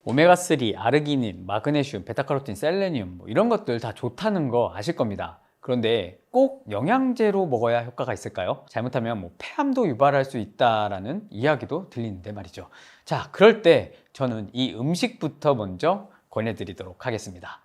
오메가3, 아르기닌, 마그네슘, 베타카로틴, 셀레늄 이런 것들 다 좋다는 거 아실 겁니다. 그런데 꼭 영양제로 먹어야 효과가 있을까요? 잘못하면 폐암도 유발할 수 있다라는 이야기도 들리는데 말이죠. 자, 그럴 때 저는 이 음식부터 먼저 권해드리도록 하겠습니다.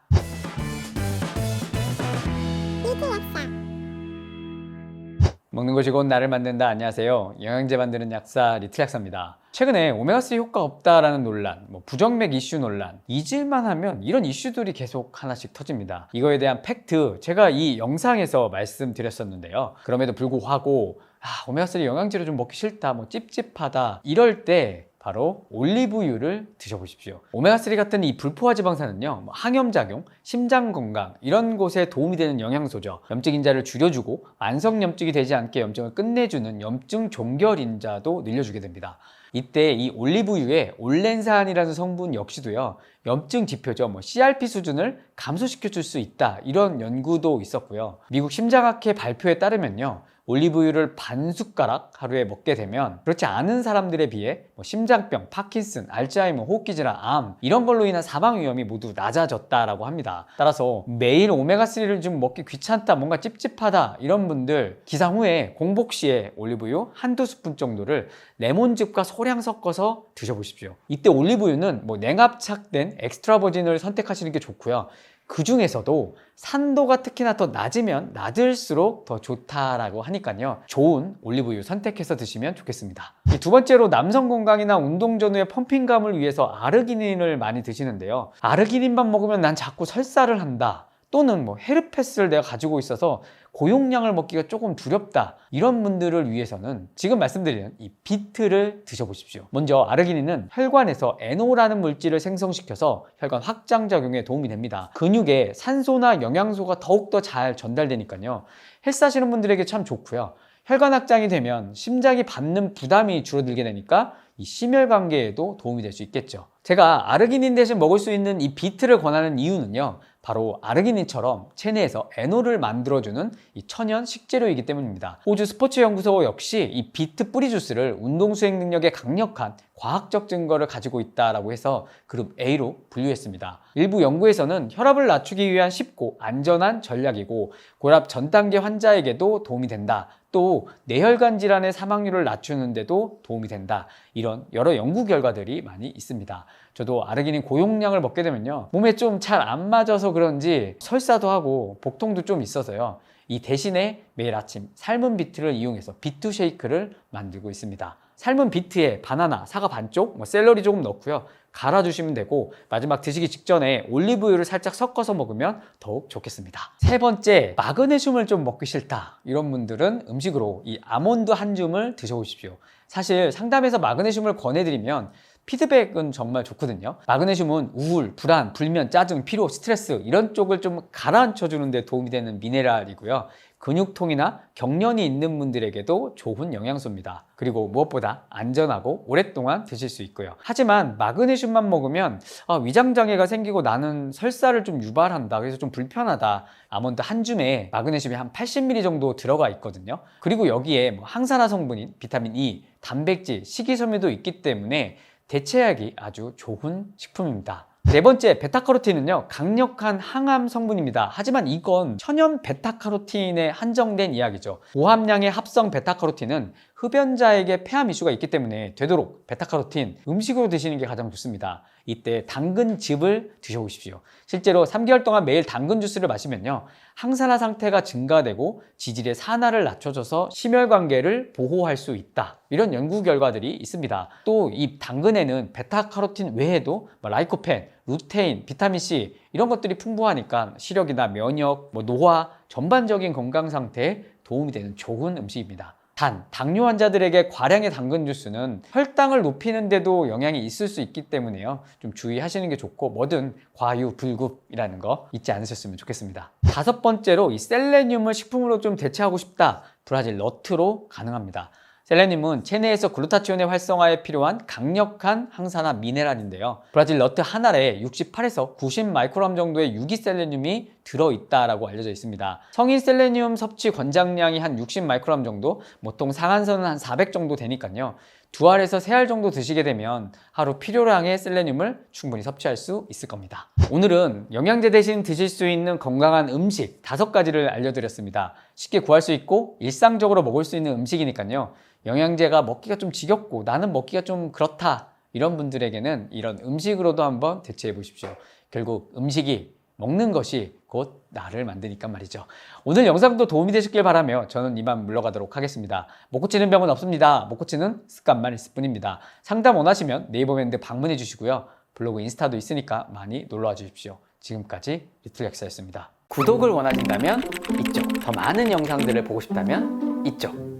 먹는 것이 곧 나를 만든다. 안녕하세요. 영양제 만드는 약사 리틀약사입니다. 최근에 오메가3 효과 없다라는 논란, 부정맥 이슈 논란, 잊을만 하면 이런 이슈들이 계속 하나씩 터집니다. 이거에 대한 팩트 제가 이 영상에서 말씀드렸었는데요. 그럼에도 불구하고 오메가3 영양제를 좀 먹기 싫다, 찝찝하다 이럴 때 바로 올리브유를 드셔보십시오. 오메가3 같은 이 불포화 지방산은요, 항염작용, 심장건강 이런 곳에 도움이 되는 영양소죠. 염증 인자를 줄여주고 만성염증이 되지 않게 염증을 끝내주는 염증 종결 인자도 늘려주게 됩니다. 이때 이 올리브유의 올렌산이라는 성분 역시도요, 염증 지표죠, CRP 수준을 감소시켜 줄 수 있다, 이런 연구도 있었고요. 미국 심장학회 발표에 따르면요, 올리브유를 반 숟가락 하루에 먹게 되면 그렇지 않은 사람들에 비해 심장병, 파킨슨, 알츠하이머, 호흡기 질환, 암 이런 걸로 인한 사망 위험이 모두 낮아졌다라고 합니다. 따라서 매일 오메가3를 좀 먹기 귀찮다, 뭔가 찝찝하다 이런 분들 기상 후에 공복 시에 올리브유 한두 스푼 정도를 레몬즙과 소량 섞어서 드셔보십시오. 이때 올리브유는 냉압착된 엑스트라 버진을 선택하시는 게 좋고요. 그 중에서도 산도가 특히나 더 낮으면 낮을수록 더 좋다라고 하니까요, 좋은 올리브유 선택해서 드시면 좋겠습니다. 두 번째로 남성 건강이나 운동 전후의 펌핑감을 위해서 아르기닌을 많이 드시는데요, 아르기닌만 먹으면 난 자꾸 설사를 한다, 또는 헤르페스를 내가 가지고 있어서 고용량을 먹기가 조금 두렵다, 이런 분들을 위해서는 지금 말씀드린 이 비트를 드셔보십시오. 먼저 아르기닌은 혈관에서 NO라는 물질을 생성시켜서 혈관 확장 작용에 도움이 됩니다. 근육에 산소나 영양소가 더욱더 잘 전달되니까요, 헬스하시는 분들에게 참 좋고요. 혈관 확장이 되면 심장이 받는 부담이 줄어들게 되니까 이 심혈관계에도 도움이 될 수 있겠죠. 제가 아르기닌 대신 먹을 수 있는 이 비트를 권하는 이유는요, 바로 아르기닌처럼 체내에서 NO를 만들어주는 이 천연 식재료이기 때문입니다. 호주 스포츠 연구소 역시 이 비트 뿌리 주스를 운동 수행 능력에 강력한 과학적 증거를 가지고 있다라고 해서 그룹 A로 분류했습니다. 일부 연구에서는 혈압을 낮추기 위한 쉽고 안전한 전략이고 고혈압 전 단계 환자에게도 도움이 된다, 또 뇌혈관 질환의 사망률을 낮추는데도 도움이 된다, 이런 여러 연구 결과들이 많이 있습니다. 저도 아르기닌 고용량을 먹게 되면요, 몸에 좀 잘 안 맞아서 그런지 설사도 하고 복통도 좀 있어서요, 이 대신에 매일 아침 삶은 비트를 이용해서 비트 쉐이크를 만들고 있습니다. 삶은 비트에 바나나, 사과 반쪽, 샐러리 조금 넣고요, 갈아주시면 되고 마지막 드시기 직전에 올리브유를 살짝 섞어서 먹으면 더욱 좋겠습니다. 세 번째, 마그네슘을 좀 먹기 싫다 이런 분들은 음식으로 이 아몬드 한 줌을 드셔보십시오. 사실 상담에서 마그네슘을 권해드리면 피드백은 정말 좋거든요. 마그네슘은 우울, 불안, 불면, 짜증, 피로, 스트레스 이런 쪽을 좀 가라앉혀 주는 데 도움이 되는 미네랄이고요. 근육통이나 경련이 있는 분들에게도 좋은 영양소입니다. 그리고 무엇보다 안전하고 오랫동안 드실 수 있고요. 하지만 마그네슘만 먹으면 위장장애가 생기고 나는 설사를 좀 유발한다, 그래서 좀 불편하다, 아몬드 한 줌에 마그네슘이 한 80ml 정도 들어가 있거든요. 그리고 여기에 항산화 성분인 비타민 E, 단백질, 식이섬유도 있기 때문에 대체하기 아주 좋은 식품입니다. 네 번째, 베타카로틴은요, 강력한 항암 성분입니다. 하지만 이건 천연 베타카로틴에 한정된 이야기죠. 고함량의 합성 베타카로틴은 흡연자에게 폐암 이슈가 있기 때문에 되도록 베타카로틴 음식으로 드시는 게 가장 좋습니다. 이때 당근즙을 드셔보십시오. 실제로 3개월 동안 매일 당근 주스를 마시면요, 항산화 상태가 증가되고 지질의 산화를 낮춰줘서 심혈관계를 보호할 수 있다, 이런 연구 결과들이 있습니다. 또 이 당근에는 베타카로틴 외에도 라이코펜, 루테인, 비타민C 이런 것들이 풍부하니까 시력이나 면역, 노화, 전반적인 건강 상태에 도움이 되는 좋은 음식입니다. 단, 당뇨 환자들에게 과량의 당근 주스는 혈당을 높이는 데도 영향이 있을 수 있기 때문에요, 좀 주의하시는 게 좋고 뭐든 과유 불급이라는 거 잊지 않으셨으면 좋겠습니다. 다섯 번째로, 이 셀레늄을 식품으로 좀 대체하고 싶다, 브라질 너트로 가능합니다. 셀레늄은 체내에서 글루타치온의 활성화에 필요한 강력한 항산화 미네랄인데요, 브라질 너트 한 알에 68에서 90 마이크로그램 정도의 유기셀레늄이 들어있다라고 알려져 있습니다. 성인 셀레늄 섭취 권장량이 한 60 마이크로그램 정도, 보통 상한선은 한 400 정도 되니까요, 2알에서 3알 정도 드시게 되면 하루 필요량의 셀레늄을 충분히 섭취할 수 있을 겁니다. 오늘은 영양제 대신 드실 수 있는 건강한 음식 5가지를 알려드렸습니다. 쉽게 구할 수 있고 일상적으로 먹을 수 있는 음식이니까요. 영양제가 먹기가 좀 지겹고 나는 먹기가 좀 그렇다 이런 분들에게는 이런 음식으로도 한번 대체해 보십시오. 결국 음식이 먹는 것이 곧 나를 만드니까 말이죠. 오늘 영상도 도움이 되셨길 바라며 저는 이만 물러가도록 하겠습니다. 못 고치는 병은 없습니다. 못 고치는 습관만 있을 뿐입니다. 상담 원하시면 네이버밴드 방문해 주시고요. 블로그 인스타도 있으니까 많이 놀러와 주십시오. 지금까지 리틀 약사였습니다. 구독을 원하신다면 이쪽, 더 많은 영상들을 보고 싶다면 이쪽.